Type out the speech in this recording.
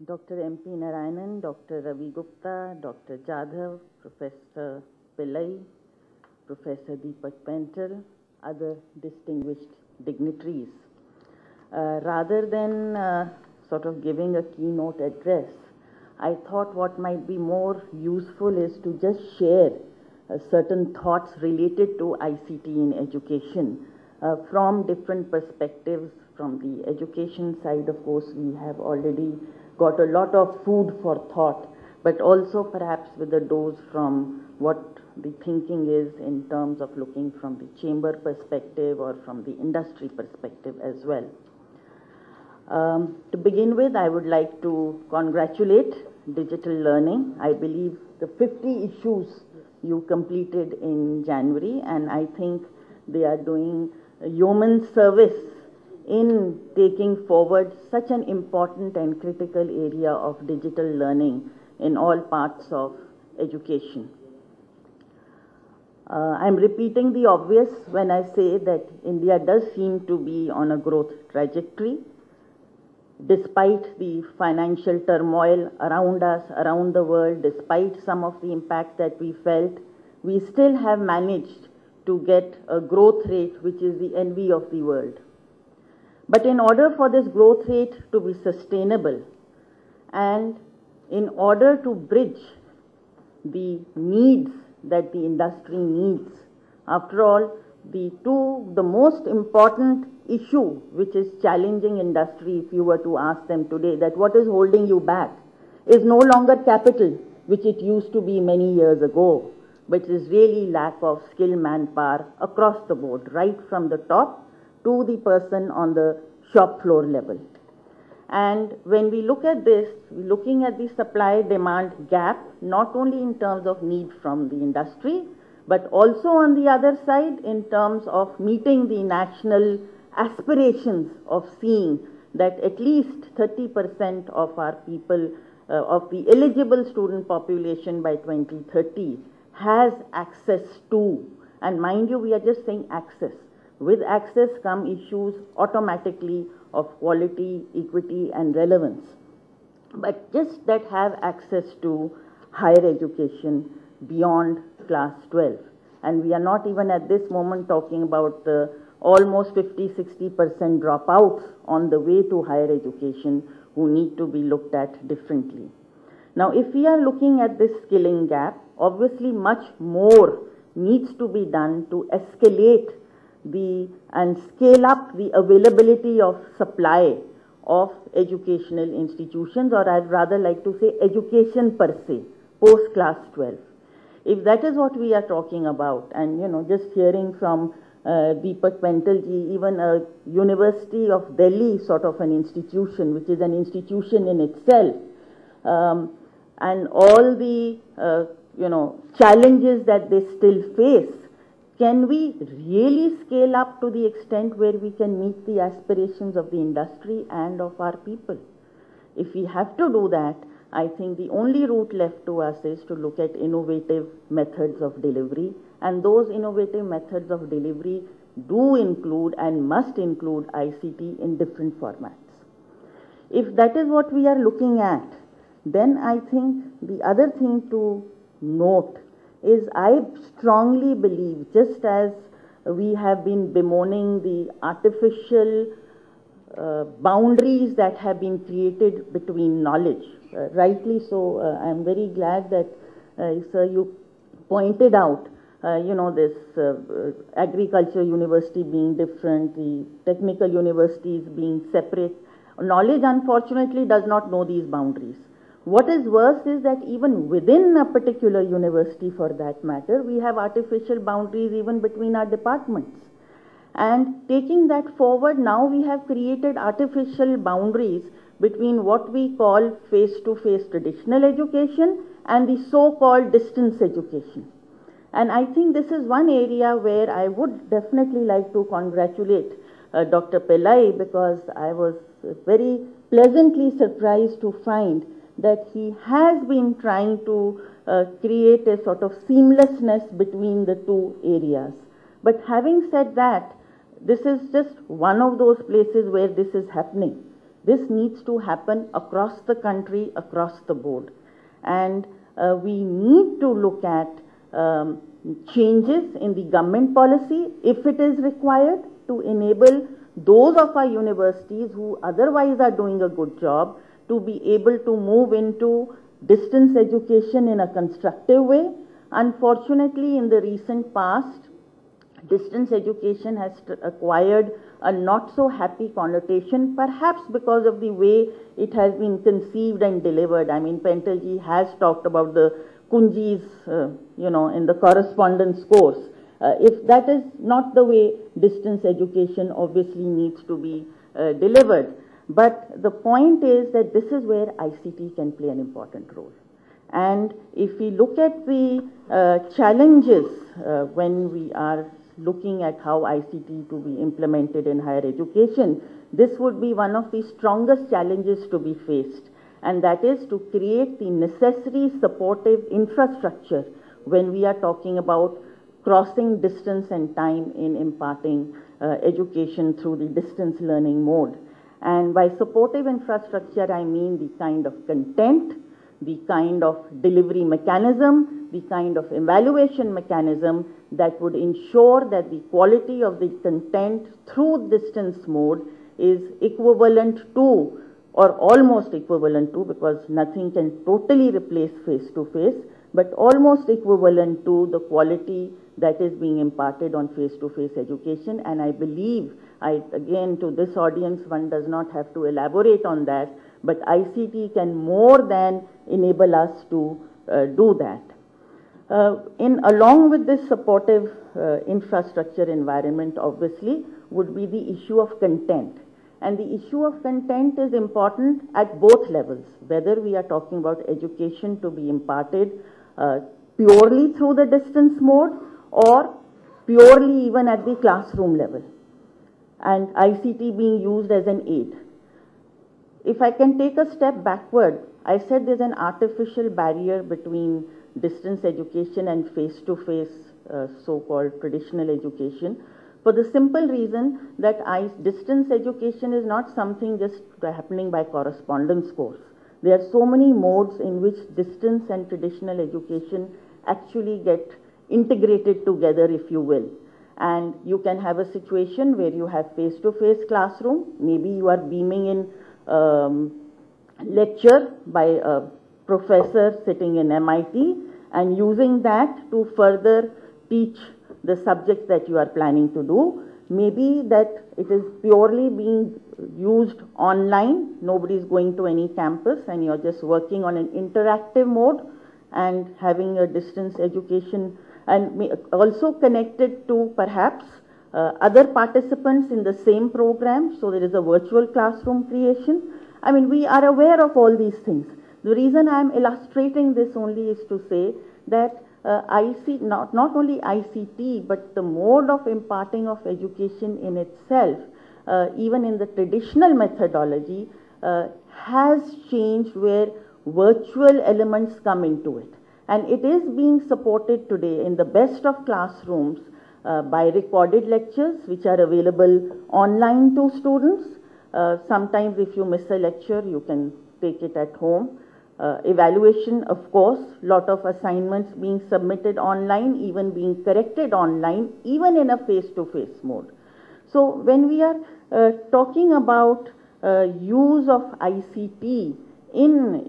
Dr. M.P. Narayanan, Dr. Ravi Gupta, Dr. Jadhav, Professor Pillai, Professor Deepak Pental, other distinguished dignitaries. Rather than sort of giving a keynote address, I thought what might be more useful is to just share certain thoughts related to ICT in education from different perspectives. From the education side, of course, we have already got a lot of food for thought, but also perhaps with a dose from what the thinking is in terms of looking from the chamber perspective or from the industry perspective as well. To begin with, I would like to congratulate Digital Learning. I believe the 50 issues you completed in January, and I think they are doing a yeoman's service in taking forward such an important and critical area of digital learning in all parts of education. I'm repeating the obvious when I say that India does seem to be on a growth trajectory. Despite the financial turmoil around us, around the world, despite some of the impact that we felt, we still have managed to get a growth rate which is the envy of the world. But in order for this growth rate to be sustainable and in order to bridge the needs that the industry needs, after all, the most important issue which is challenging industry, if you were to ask them today that what is holding you back, is no longer capital, which it used to be many years ago, but is really lack of skilled manpower across the board, right from the top to the person on the shop floor level. And when we look at this, we're looking at the supply-demand gap, not only in terms of need from the industry, but also on the other side in terms of meeting the national aspirations of seeing that at least 30% of our people, of the eligible student population by 2030 has access to, and mind you, we are just saying access. With access come issues automatically of quality, equity and relevance. But just that have access to higher education beyond class 12. And we are not even at this moment talking about the almost 50-60% dropouts on the way to higher education who need to be looked at differently. Now, if we are looking at this skilling gap, obviously much more needs to be done to escalate and scale up the availability of supply of educational institutions, or I'd rather like to say education per se, post class 12. If that is what we are talking about, and just hearing from Deepak Pental ji, even a University of Delhi sort of an institution, which is an institution in itself, and all the challenges that they still face, can we really scale up to the extent where we can meet the aspirations of the industry and of our people? If we have to do that, I think the only route left to us is to look at innovative methods of delivery, and those innovative methods of delivery do include and must include ICT in different formats. If that is what we are looking at, then I think the other thing to note is I strongly believe, just as we have been bemoaning the artificial boundaries that have been created between knowledge, rightly so, I'm very glad that, sir, you pointed out, this agriculture university being different, the technical universities being separate. Knowledge, unfortunately, does not know these boundaries. What is worse is that even within a particular university, for that matter, we have artificial boundaries even between our departments. And taking that forward, now we have created artificial boundaries between what we call face-to-face traditional education and the so-called distance education. And I think this is one area where I would definitely like to congratulate Dr. Pillai, because I was very pleasantly surprised to find that he has been trying to create a sort of seamlessness between the two areas. But having said that, this is just one of those places where this is happening. This needs to happen across the country, across the board. And we need to look at changes in the government policy, if it is required, to enable those of our universities who otherwise are doing a good job to be able to move into distance education in a constructive way. Unfortunately, in the recent past, distance education has acquired a not so happy connotation, perhaps because of the way it has been conceived and delivered. I mean, Pentalji has talked about the Kunjis, in the correspondence course. If that is not the way distance education obviously needs to be delivered. But the point is that this is where ICT can play an important role. And if we look at the challenges when we are looking at how ICT to be implemented in higher education, this would be one of the strongest challenges to be faced. And that is to create the necessary supportive infrastructure when we are talking about crossing distance and time in imparting education through the distance learning mode. And by supportive infrastructure, I mean the kind of content, the kind of delivery mechanism, the kind of evaluation mechanism that would ensure that the quality of the content through distance mode is equivalent to, or almost equivalent to, because nothing can totally replace face-to-face, but almost equivalent to the quality that is being imparted on face-to-face education. And I believe, again, to this audience, one does not have to elaborate on that, but ICT can more than enable us to do that. Along with this supportive infrastructure environment, obviously, would be the issue of content. And the issue of content is important at both levels, whether we are talking about education to be imparted purely through the distance mode or purely even at the classroom level, and ICT being used as an aid. If I can take a step backward, I said there's an artificial barrier between distance education and face-to-face so-called traditional education, for the simple reason that distance education is not something just happening by correspondence course. There are so many modes in which distance and traditional education actually get integrated together, if you will. And you can have a situation where you have face-to-face classroom, maybe you are beaming in lecture by a professor sitting in MIT and using that to further teach the subjects that you are planning to do. Maybe that it is purely being used online, nobody is going to any campus and you're just working on an interactive mode and having a distance education, and also connected to perhaps other participants in the same program, so there is a virtual classroom creation. I mean, we are aware of all these things. The reason I am illustrating this only is to say that not only ICT, but the mode of imparting of education in itself, even in the traditional methodology, has changed where virtual elements come into it. And it is being supported today in the best of classrooms by recorded lectures which are available online to students. Sometimes if you miss a lecture, you can take it at home. Evaluation, of course, lot of assignments being submitted online, even being corrected online, even in a face-to-face mode. So when we are talking about use of ICT in